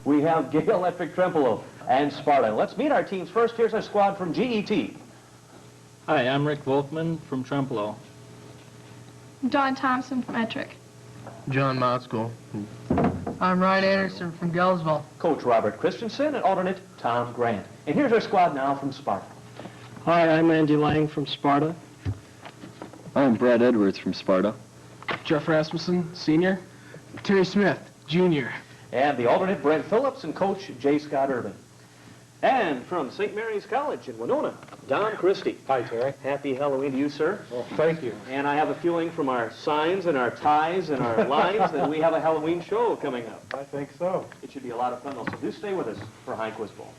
We have Gay Electric Trempealeau and Sparta. Let's meet our teams first. Here's our squad from GET. Hi, I'm Rick Volkman from Trempealeau. Don Thompson from Ettrick. John Motzko. I'm Ryan Anderson from Gelsville. Coach Robert Christensen and alternate Tom Grant. And here's our squad now from Sparta. Hi, I'm Andy Lang from Sparta. I'm Brad Edwards from Sparta. Jeff Rassmussen, Senior. Terry Smith, Junior. And the alternate Brent Phillips and Coach J. Scott Irvin. And from St. Mary's College in Winona, Don Christie. Hi, Terry. Happy Halloween to you, sir. Well, thank you. And I have a feeling from our signs and our ties and our lines that we have a Halloween show coming up. I think so. It should be a lot of fun, though, so do stay with us for High Quiz Bowl.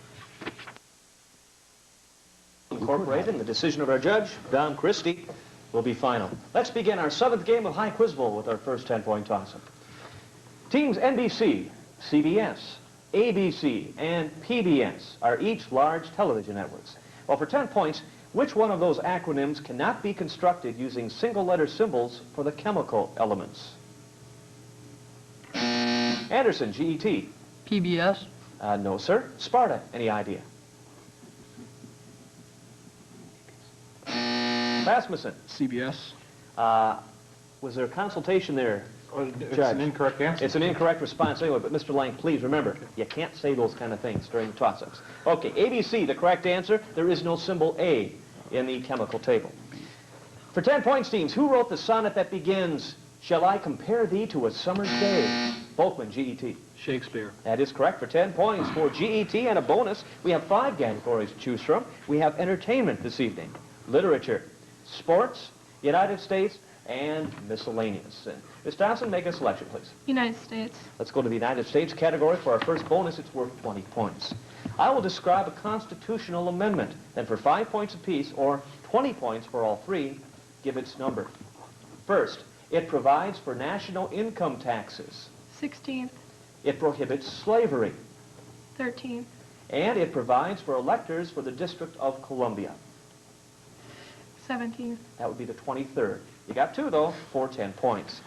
Incorporated, and the decision of our judge, Don Christie, will be final. Let's begin our 7th game of High Quiz Bowl with our first 10-point toss-up. Teams NBC, CBS, ABC, and PBS are each large television networks. Well, for 10 points, which one of those acronyms cannot be constructed using single-letter symbols for the chemical elements? Anderson, GET. PBS. No, sir. Sparta, any idea? Rassmussen. CBS. Was there a consultation there? It's Judge? an incorrect answer. It's an incorrect response anyway, but Mr. Lang, please remember, you can't say those kind of things during the toss-ups. Okay, ABC, the correct answer. There is no symbol A in the chemical table. For 10 points, teams, who wrote the sonnet that begins, "Shall I compare thee to a summer's day"? Volkman, GET. Shakespeare. That is correct for 10 points for GET, and a bonus. We have 5 categories to choose from. We have entertainment this evening, literature, sports, United States, and miscellaneous. And Ms. Dawson, make a selection, please. United States. Let's go to the United States category for our first bonus. It's worth 20 points. I will describe a constitutional amendment. Then for 5 points apiece, or 20 points for all 3, give its number. First, it provides for national income taxes. 16th. It prohibits slavery. 13th. And it provides for electors for the District of Columbia. 17th. That would be the 23rd. You got 2, though, for 10 points.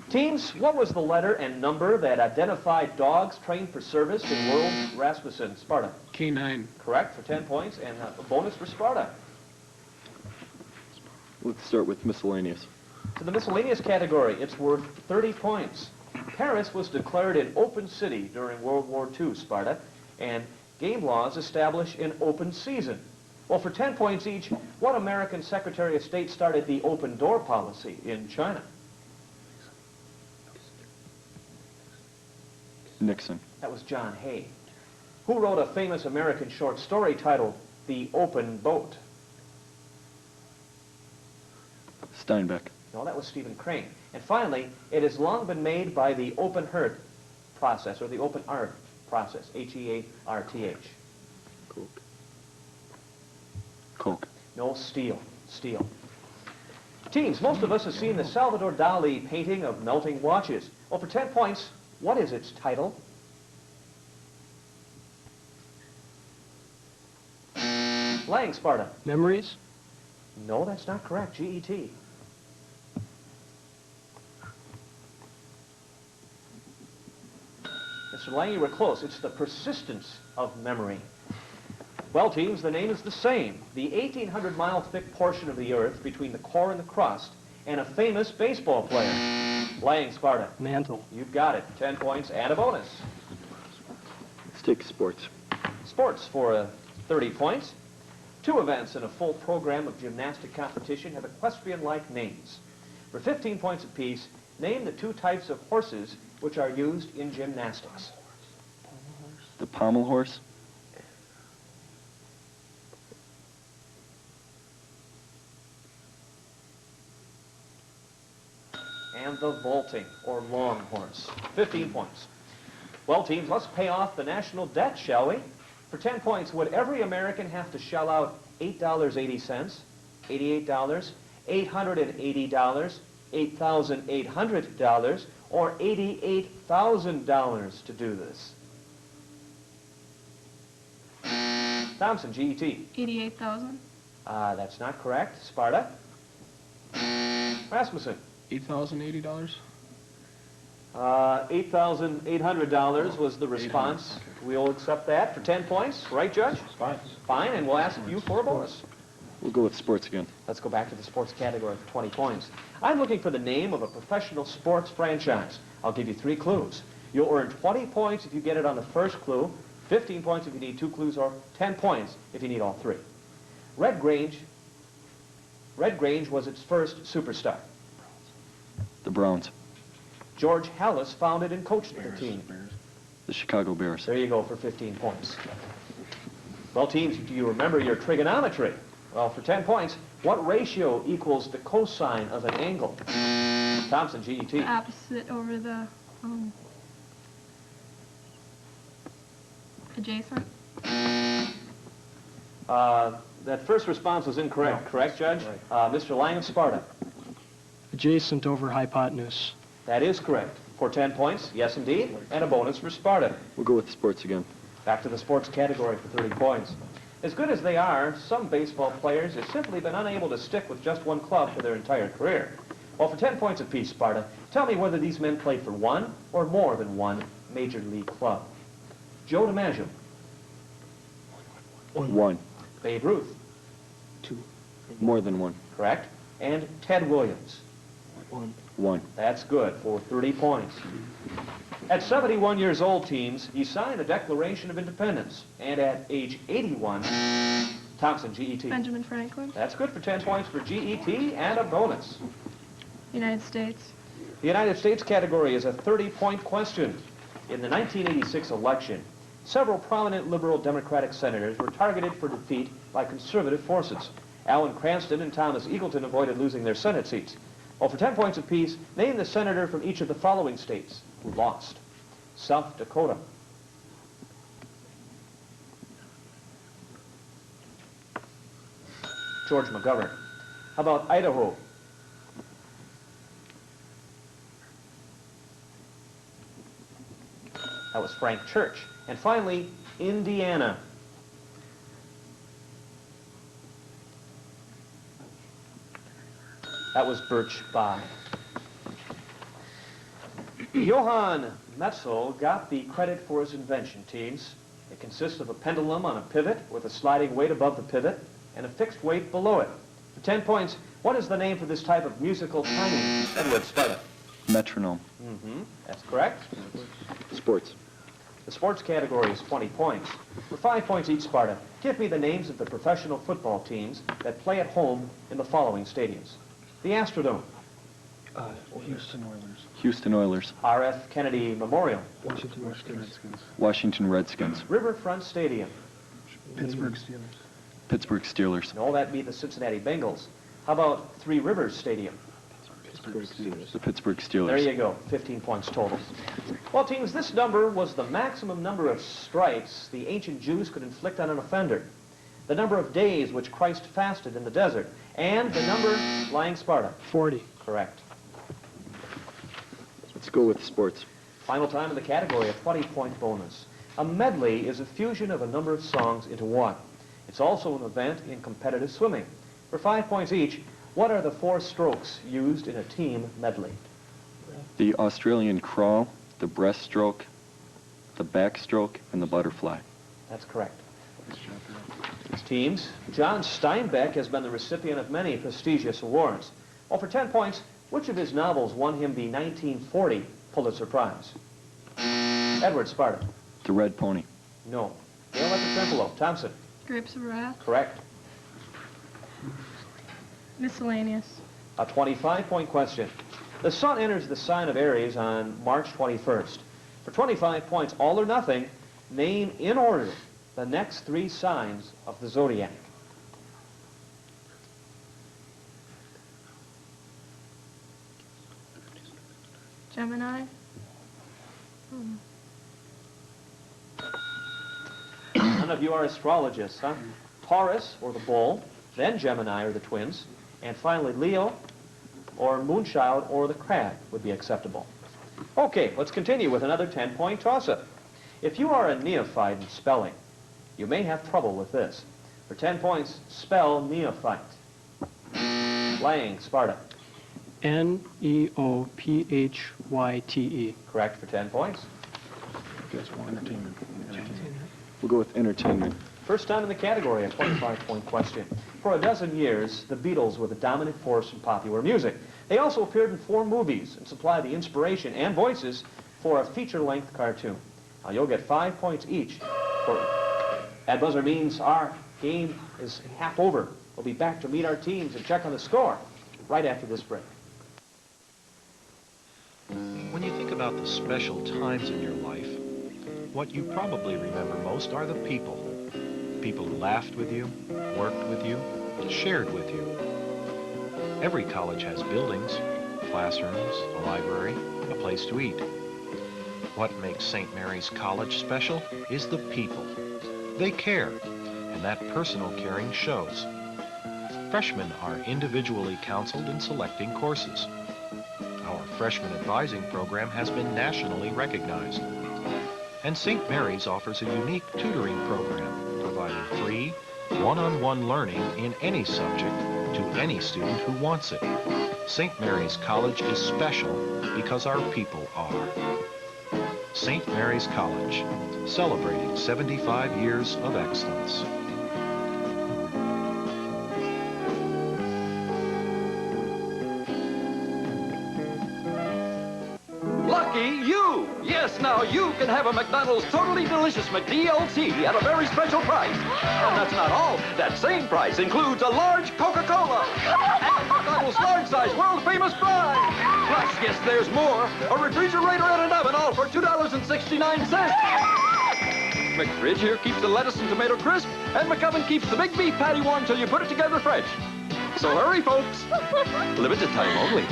Teams, what was the letter and number that identified dogs trained for service in World Rassmussen, Sparta? K9. Correct, for 10 points, and a bonus for Sparta. Let's start with miscellaneous. To the miscellaneous category, it's worth 30 points. Paris was declared an open city during World War II, Sparta, and game laws establish an open season. Well, for 10 points each, what American Secretary of State started the open door policy in China? Nixon. That was John Hay. Who wrote a famous American short story titled The Open Boat? Steinbeck. No, that was Stephen Crane. And finally, it has long been made by the open hearth process, or the open art process, H-E-A-R-T-H. Coke. Coke. No, steel. Steel. Teams, most of us have seen the Salvador Dali painting of melting watches. Well, for 10 points, what is its title? Lang, Sparta. Memories? No, that's not correct. GET. Mr. Lang, you were close. It's the persistence of memory. Well, teams, the name is the same. The 1,800-mile thick portion of the Earth between the core and the crust, and a famous baseball player. Lang, Sparta. Mantle. You've got it. 10 points and a bonus. Let's take sports. Sports for 30 points. 2 events in a full program of gymnastic competition have equestrian-like names. For 15 points apiece, name the 2 types of horses which are used in gymnastics. The pommel horse. And the vaulting, or long horse. 15 points. Well, teams, let's pay off the national debt, shall we? For 10 points, would every American have to shell out $8.80, $88, $880, $8,800, or $88,000 to do this? Thompson, GET. 88,000. That's not correct. Sparta. Rassmussen. $8,080. $8,800 was the response. We'll accept that for 10 points, right, Judge? Fine. Fine, and we'll ask you for a bonus. We'll go with sports again. Let's go back to the sports category for 20 points. I'm looking for the name of a professional sports franchise. I'll give you 3 clues. You'll earn 20 points if you get it on the first clue, 15 points if you need 2 clues, or 10 points if you need all 3. Red Grange was its first superstar. The Browns. George Hallis founded and coached the team. The Chicago Bears. There you go for 15 points. Well, teams, do you remember your trigonometry? Well, for 10 points, what ratio equals the cosine of an angle? Thompson, GET. The opposite over the adjacent. That first response was incorrect, correct, Judge? Mr. Lang of Sparta. Adjacent over hypotenuse. That is correct. For 10 points, yes indeed, and a bonus for Sparta. We'll go with sports again. Back to the sports category for 30 points. As good as they are, some baseball players have simply been unable to stick with just one club for their entire career. Well, for 10 points apiece, Sparta, tell me whether these men played for one or more than one major league club. Joe DiMaggio. 1. Babe Ruth. 2. More than 1. Correct. And Ted Williams. 1. 1. That's good for 30 points. At 71 years old, teams, he signed the Declaration of Independence. And at age 81, Thompson, GET. Benjamin Franklin. That's good for 10 points for GET and a bonus. United States. The United States category is a 30-point question. In the 1986 election, several prominent liberal Democratic senators were targeted for defeat by conservative forces. Alan Cranston and Thomas Eagleton avoided losing their Senate seats. Well, for 10 points apiece, name the senator from each of the following states who lost. South Dakota. George McGovern. How about Idaho? That was Frank Church. And finally, Indiana. That was Birch Bayh. Johann Metzel got the credit for his invention, teams. It consists of a pendulum on a pivot with a sliding weight above the pivot and a fixed weight below it. For 10 points, what is the name for this type of musical timing? Edward, Sparta. Metronome. That's correct. Sports. The sports category is 20 points. For 5 points each, Sparta, give me the names of the professional football teams that play at home in the following stadiums. The Astrodome. Houston Oilers. Houston Oilers. R.F. Kennedy Memorial. Washington Redskins. Washington Redskins. Riverfront Stadium. Pittsburgh Steelers. Pittsburgh Steelers. No, that'd be the Cincinnati Bengals. How about Three Rivers Stadium? Pittsburgh Steelers. The Pittsburgh Steelers. There you go, 15 points total. Well, teams, this number was the maximum number of stripes the ancient Jews could inflict on an offender, the number of days which Christ fasted in the desert, and the number lying Sparta. 40. Correct. Let's go with sports. Final time in the category, a 20-point bonus. A medley is a fusion of a number of songs into one. It's also an event in competitive swimming. For 5 points each, what are the 4 strokes used in a team medley? The Australian crawl, the breaststroke, the backstroke, and the butterfly. That's correct. Teams, John Steinbeck has been the recipient of many prestigious awards. Well, for 10 points, which of his novels won him the 1940 Pulitzer Prize? Edward, Sparta. The Red Pony. No. Gail Trempolo. Thompson. Grapes of Wrath. Correct. Miscellaneous. A 25-point question. The sun enters the sign of Aries on March 21st. For 25 points, all or nothing, name in order the next 3 signs of the zodiac. Gemini. None of you are astrologists, huh? Taurus, or the bull, then Gemini, or the twins, and finally Leo, or Moonchild, or the crab would be acceptable. Okay, let's continue with another 10-point toss-up. If you are a neophyte in spelling, you may have trouble with this. For 10 points, spell neophyte. Lang, Sparta. Neophyte. Correct for 10 points. We'll go with entertainment. First time in the category, a 25-point question. For a dozen years, the Beatles were the dominant force in popular music. They also appeared in 4 movies and supplied the inspiration and voices for a feature-length cartoon. Now, you'll get 5 points each. That buzzer means our game is half over. We'll be back to meet our teams and check on the score right after this break. When you think about the special times in your life, what you probably remember most are the people. People who laughed with you, worked with you, shared with you. Every college has buildings, classrooms, a library, a place to eat. What makes St. Mary's College special is the people. They care, and that personal caring shows. Freshmen are individually counseled in selecting courses. Our freshman advising program has been nationally recognized. And St. Mary's offers a unique tutoring program, providing free, one-on-one learning in any subject to any student who wants it. St. Mary's College is special because our people are. St. Mary's College, celebrating 75 years of excellence. Lucky you! Yes, now you can have a McDonald's Totally Delicious McDLT at a very special price. And that's not all. That same price includes a large Coca-Cola and McDonald's large-size world-famous fries. Plus, yes, there's more. A refrigerator and an oven, all for $2.69. McFridge here keeps the lettuce and tomato crisp, and McOven keeps the big beef patty warm till you put it together fresh. So hurry, folks. Limited time only.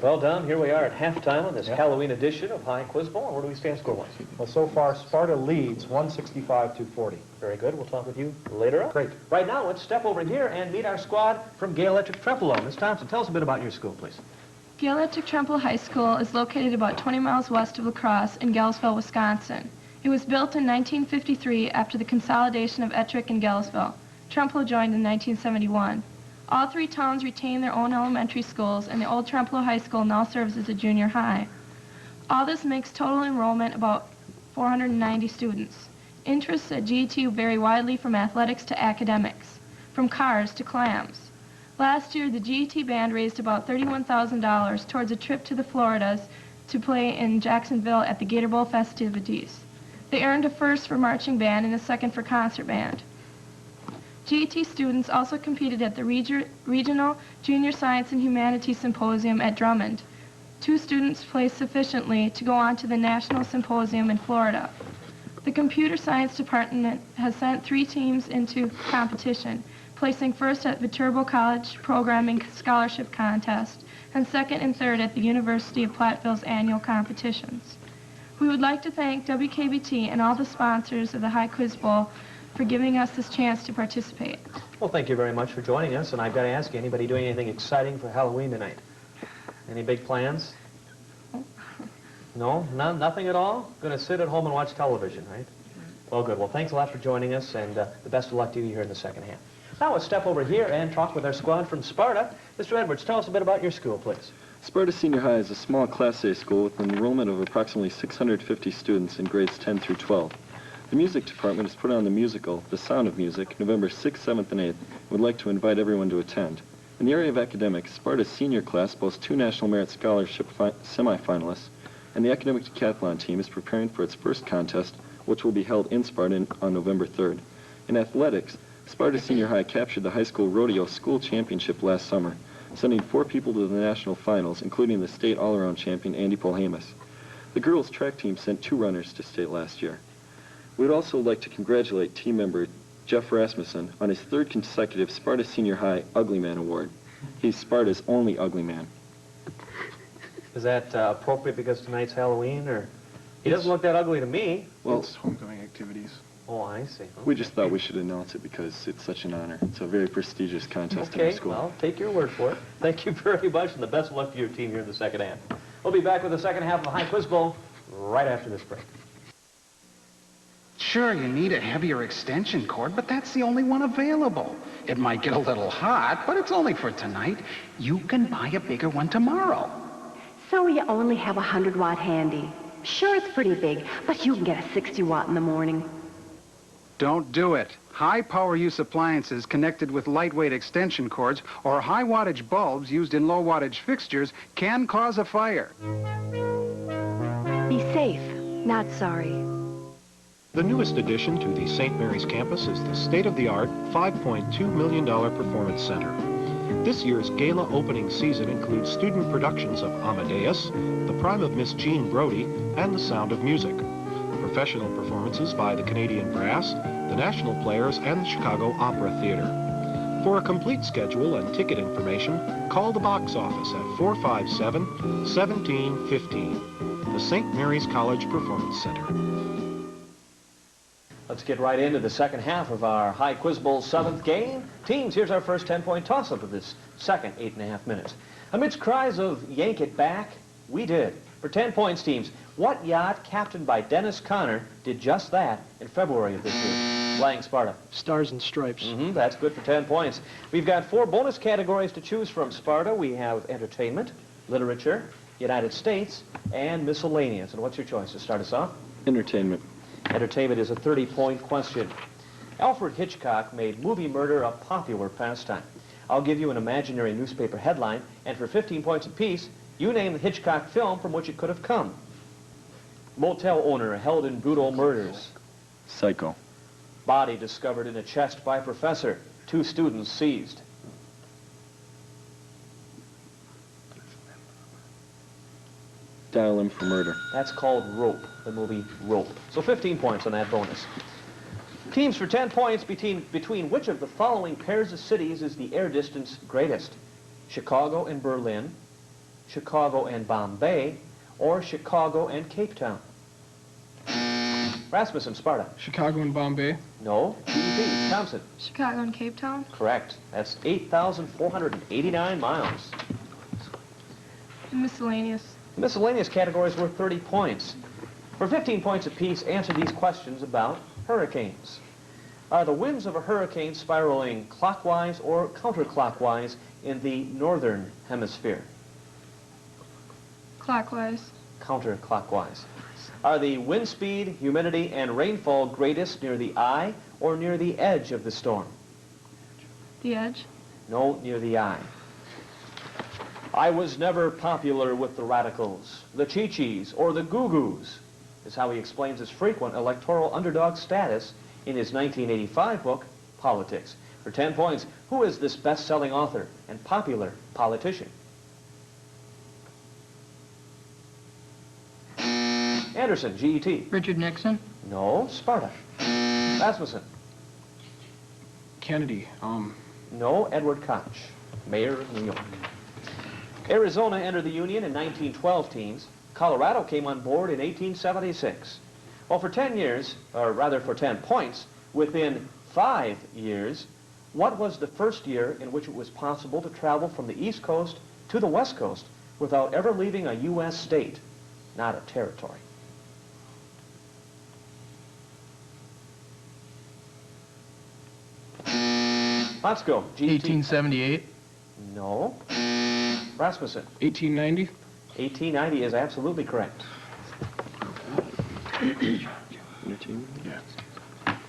Well, Don, here we are at halftime on this Halloween edition of High Quiz Bowl. Where do we stand score-wise? Well, so far, Sparta leads 165-40. Very good. We'll talk with you later on. Great. Right now, let's step over here and meet our squad from Gale Electric Trempealeau. Ms. Thompson, tell us a bit about your school, please. Gale Electric Trempealeau High School is located about 20 miles west of La Crosse in Galesville, Wisconsin. It was built in 1953 after the consolidation of Ettrick and Galesville. Trempealeau joined in 1971. All 3 towns retain their own elementary schools, and the old Trempealeau High School now serves as a junior high. All this makes total enrollment about 490 students. Interests at GET vary widely from athletics to academics, from cars to clams. Last year, the GET band raised about $31,000 towards a trip to the Floridas to play in Jacksonville at the Gator Bowl festivities. They earned a first for marching band and a second for concert band. GET students also competed at the Regional Junior Science and Humanities Symposium at Drummond. 2 students placed sufficiently to go on to the National Symposium in Florida. The Computer Science Department has sent 3 teams into competition, placing first at Viterbo College Programming Scholarship Contest and second and third at the University of Platteville's annual competitions. We would like to thank WKBT and all the sponsors of the High Quiz Bowl for giving us this chance to participate. Well, thank you very much for joining us, and I've got to ask you, anybody doing anything exciting for Halloween tonight? Any big plans? No? Nothing at all? Going to sit at home and watch television, right? Well, good. Well, thanks a lot for joining us, and the best of luck to you here in the second half. Now let's step over here and talk with our squad from Sparta. Mr. Edwards, tell us a bit about your school, please. Sparta Senior High is a small Class A school with an enrollment of approximately 650 students in grades 10 through 12. The music department has put on the musical, The Sound of Music, November 6th, 7th, and 8th, and would like to invite everyone to attend. In the area of academics, Sparta's senior class boasts 2 National Merit Scholarship semifinalists, and the academic decathlon team is preparing for its first contest, which will be held in Sparta on November 3rd. In athletics, Sparta Senior High captured the high school rodeo school championship last summer, sending 4 people to the national finals, including the state all-around champion, Andy Polhamus. The girls' track team sent 2 runners to state last year. We would also like to congratulate team member Jeff Rassmussen on his 3rd consecutive Sparta Senior High Ugly Man Award. He's Sparta's only ugly man. Is that appropriate because tonight's Halloween, or? He doesn't look that ugly to me. Well, It's homecoming activities. Oh, I see. we just thought we should announce it because it's such an honor. It's a very prestigious contest in our Okay, school. well, take your word for it. Thank you very much, and the best of luck to your team here in the second half. We'll be back with the second half of the High Quiz Bowl right after this break. Sure, you need a heavier extension cord, but that's the only one available. It might get a little hot, but it's only for tonight. You can buy a bigger one tomorrow. So you only have a 100-watt handy. Sure, it's pretty big, but you can get a 60-watt in the morning. Don't do it. High-power use appliances connected with lightweight extension cords or high-wattage bulbs used in low-wattage fixtures can cause a fire. Be safe, not sorry. The newest addition to the St. Mary's campus is the state-of-the-art $5.2 million Performance Center. This year's gala opening season includes student productions of Amadeus, The Prime of Miss Jean Brodie, and The Sound of Music. Professional performances by the Canadian Brass, the National Players, and the Chicago Opera Theater. For a complete schedule and ticket information, call the box office at 457-1715. The St. Mary's College Performance Center. Let's get right into the second half of our High Quiz Bowl 7th game. Teams, here's our first 10-point toss-up of this second 8.5 minutes. Amidst cries of yank it back, we did. For 10 points, teams, what yacht captained by Dennis Conner did just that in February of this year? Flying Sparta. Stars and Stripes. That's good for 10 points. We've got 4 bonus categories to choose from, Sparta. We have entertainment, literature, United States, and miscellaneous. And what's your choice to start us off? Entertainment. Entertainment is a 30-point question. Alfred Hitchcock made movie murder a popular pastime. I'll give you an imaginary newspaper headline, and for 15 points apiece, you name the Hitchcock film from which it could have come. Motel owner held in brutal murders. Psycho. Body discovered in a chest by professor. 2 students seized. Dial M for Murder. That's called Rope, the movie Rope. So 15 points on that bonus. Teams, for 10 points, between which of the following pairs of cities is the air distance greatest? Chicago and Berlin, Chicago and Bombay, or Chicago and Cape Town? Rassmussen, Sparta. Chicago and Bombay. No. GEP, Thompson. Chicago and Cape Town. Correct. That's 8,489 miles. Miscellaneous. Miscellaneous categories worth 30 points. For 15 points apiece, answer these questions about hurricanes. Are the winds of a hurricane spiraling clockwise or counterclockwise in the northern hemisphere? Clockwise. Counterclockwise. Are the wind speed, humidity, and rainfall greatest near the eye or near the edge of the storm? The edge. No, near the eye. I was never popular with the radicals, the Chi-Chis, or the Goo-Goos, is how he explains his frequent electoral underdog status in his 1985 book, Politics. For 10 points, who is this best-selling author and popular politician? Anderson, GET. Richard Nixon. No, Sparta. Rassmussen. Kennedy. No, Edward Koch, mayor of New York. Arizona entered the Union in 1912, teams. Colorado came on board in 1876. Well, for 10 years, or rather for 10 points, within 5 years, what was the first year in which it was possible to travel from the East Coast to the West Coast without ever leaving a U.S. state, not a territory? Let's go. GT. 1878. No. Rassmussen. 1890. 1890 is absolutely correct. Entertainment? Yes.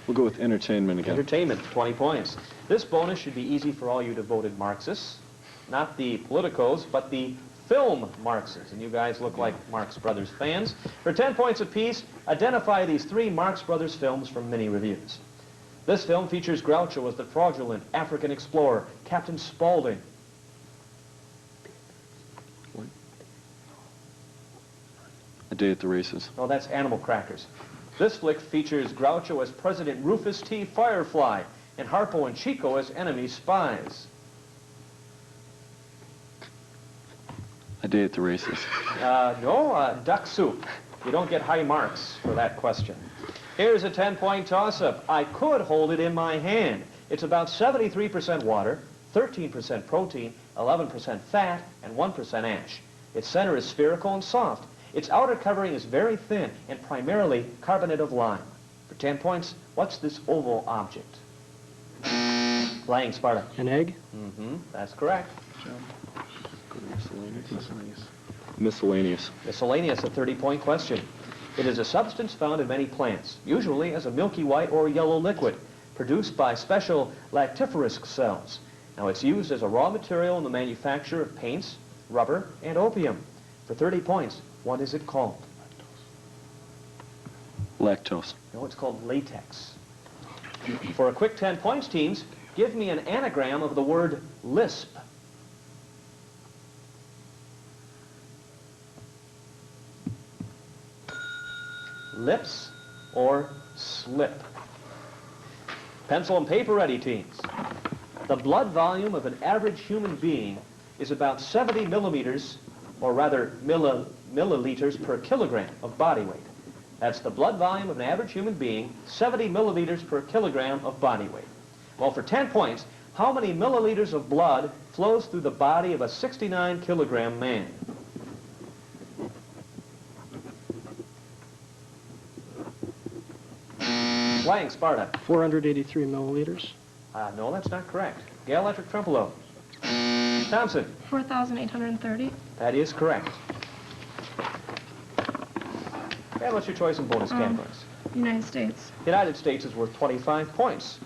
We'll go with entertainment again. Entertainment, 20 points. This bonus should be easy for all you devoted Marxists. Not the politicos, but the film Marxists. And you guys look like Marx Brothers fans. For 10 points apiece, identify these 3 Marx Brothers films from mini reviews. This film features Groucho as the fraudulent African explorer, Captain Spaulding. A Day at the Races. No, that's Animal Crackers. This flick features Groucho as President Rufus T. Firefly and Harpo and Chico as enemy spies. A Day at the Races. No, Duck Soup. You don't get high marks for that question. Here's a 10-point toss-up. I could hold it in my hand. It's about 73% water, 13% protein, 11% fat, and 1% ash. Its center is spherical and soft. Its outer covering is very thin and primarily carbonate of lime. For 10 points, what's this oval object? Playing Sparta. An egg? Mm-hmm, that's correct. Go to miscellaneous. Miscellaneous. Miscellaneous, a 30-point question. It is a substance found in many plants, usually as a milky white or yellow liquid, produced by special lactiferous cells. Now, it's used as a raw material in the manufacture of paints, rubber, and opium. For 30 points, what is it called? Lactose. No, it's called latex. For a quick 10 points, teams, give me an anagram of the word lisp. Lips or slip? Pencil and paper ready, teams. The blood volume of an average human being is about 70 millimeters, or rather milliliters per kilogram of body weight. That's the blood volume of an average human being, 70 milliliters per kilogram of body weight. Well, for 10 points, how many milliliters of blood flows through the body of a 69-kilogram man? Flying Sparta. 483 milliliters. No, that's not correct. Gale-electric tremolo. Thompson. 4,830. That is correct. And what's your choice in bonus categories? United States. United States is worth 25 points.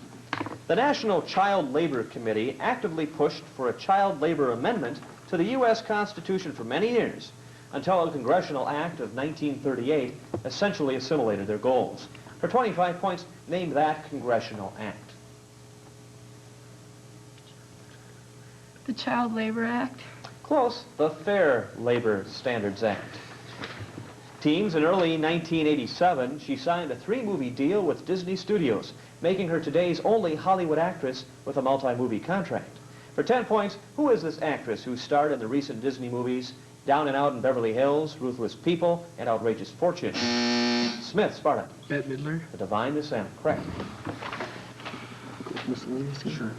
The National Child Labor Committee actively pushed for a child labor amendment to the U.S. Constitution for many years, until a congressional act of 1938 essentially assimilated their goals. For 25 points, name that congressional act. The Child Labor Act. Close. The Fair Labor Standards Act. Teams, in early 1987, she signed a 3-movie deal with Disney Studios, making her today's only Hollywood actress with a multi-movie contract. For 10 points, who is this actress who starred in the recent Disney movies Down and Out in Beverly Hills, Ruthless People, and Outrageous Fortune? Smith, Sparta. Bette Midler. The Divine Descent. Correct. Miscellaneous? Sure.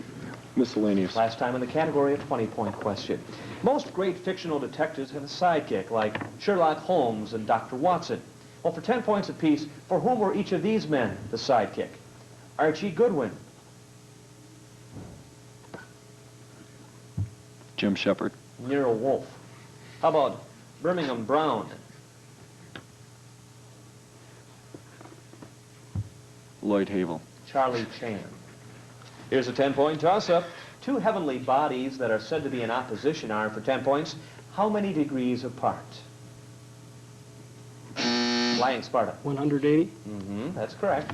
Miscellaneous. Last time in the category, a 20-point question. Most great fictional detectives have a sidekick, like Sherlock Holmes and Dr. Watson. Well, for 10 points apiece, for whom were each of these men the sidekick? Archie Goodwin. Jim Shepard. Nero Wolfe. How about Birmingham Brown? Lloyd Havel. Charlie Chan. Here's a 10-point toss-up. Two heavenly bodies that are said to be in opposition are, for 10 points, how many degrees apart? Flying Sparta. 180. Mm-hmm, that's correct.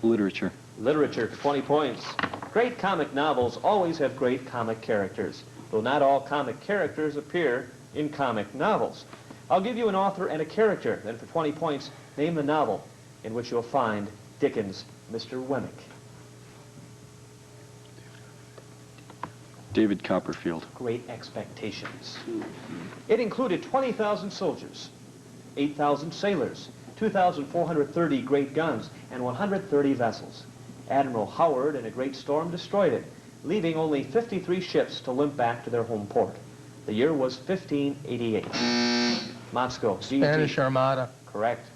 Literature. Literature for 20 points. Great comic novels always have great comic characters, though not all comic characters appear in comic novels. I'll give you an author and a character, then for 20 points, name the novel in which you'll find Dickens' Mr. Wemmick. David Copperfield. Great Expectations. It included 20,000 soldiers, 8,000 sailors, 2,430 great guns, and 130 vessels. Admiral Howard, in a great storm, destroyed it, leaving only 53 ships to limp back to their home port. The year was 1588. Motzko. Spanish Armada. Correct.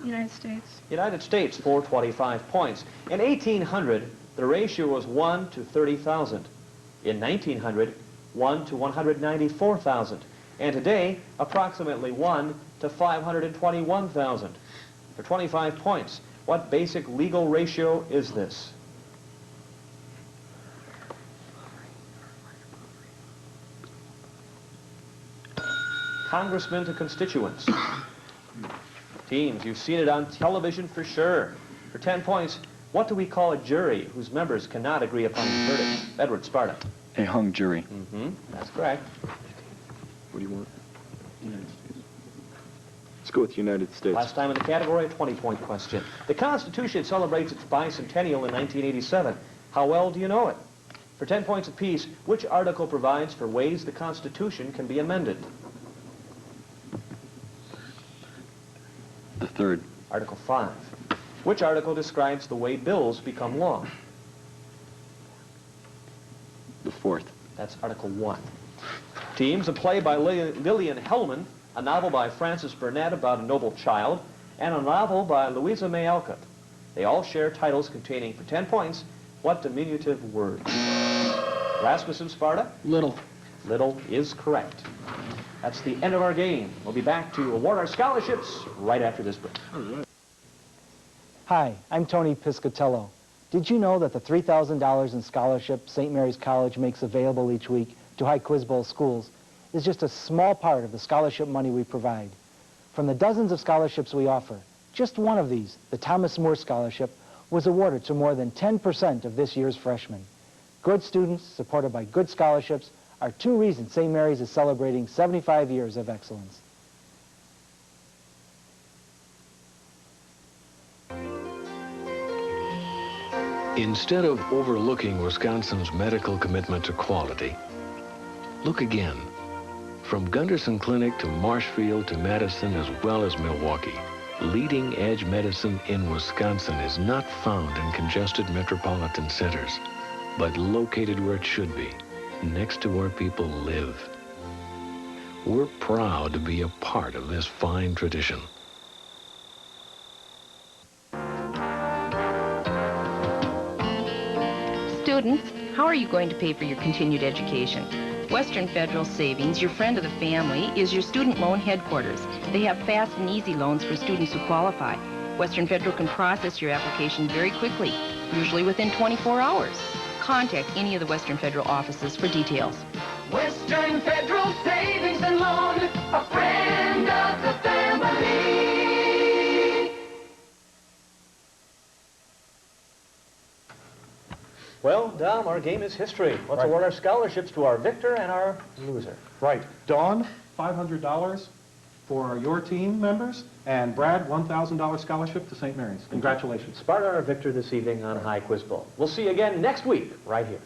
United States. United States, 425 points. In 1800, the ratio was 1 to 30,000. In 1900, 1 to 194,000. And today, approximately 1 to 521,000. For 25 points, what basic legal ratio is this? Congressmen to constituents. Teams, you've seen it on television for sure. For 10 points, what do we call a jury whose members cannot agree upon the verdict? Edward, Sparta. A hung jury. Mm-hmm, that's correct. What do you want? United States. Let's go with United States. Last time in the category, a 20-point question. The Constitution celebrates its bicentennial in 1987. How well do you know it? For 10 points apiece, which article provides for ways the Constitution can be amended? The third. Article 5. Which article describes the way bills become law? The fourth. That's Article 1. Teams, a play by Lillian Hellman, a novel by Frances Burnett about a noble child, and a novel by Louisa May Alcott. They all share titles containing, for 10 points, what diminutive word? Rassmussen, Sparta? Little. Little is correct. That's the end of our game. We'll be back to award our scholarships right after this break. Hi, I'm Tony Piscatello. Did you know that the $3,000 in scholarship St. Mary's College makes available each week to High Quiz Bowl schools is just a small part of the scholarship money we provide? From the dozens of scholarships we offer, just one of these, the Thomas Moore Scholarship, was awarded to more than 10% of this year's freshmen. Good students, supported by good scholarships, are two reasons St. Mary's is celebrating 75 years of excellence. Instead of overlooking Wisconsin's medical commitment to quality, look again. From Gunderson Clinic to Marshfield to Madison as well as Milwaukee, leading-edge medicine in Wisconsin is not found in congested metropolitan centers, but located where it should be, next to where people live. We're proud to be a part of this fine tradition. Students, how are you going to pay for your continued education? Western Federal Savings, your friend of the family, is your student loan headquarters. They have fast and easy loans for students who qualify. Western Federal can process your application very quickly, usually within 24 hours. Contact any of the Western Federal offices for details. Western Federal Savings and Loan, a friend of the family. Well, Dom, our game is history. Let's award our scholarships to our victor and our loser. Right. Dawn, $500 for your team members, and Brad, $1,000 scholarship to St. Mary's. Congratulations. Sparta, our victor this evening on High Quiz Bowl. We'll see you again next week, right here.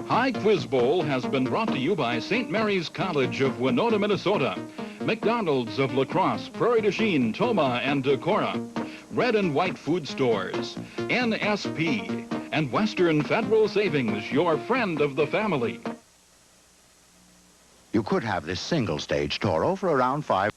High Quiz Bowl has been brought to you by St. Mary's College of Winona, Minnesota, McDonald's of La Crosse, Prairie du Chien, Tomah, and Decorah, Red and White Food Stores, NSP, and Western Federal Savings, your friend of the family. You could have this single-stage Toro for around $5.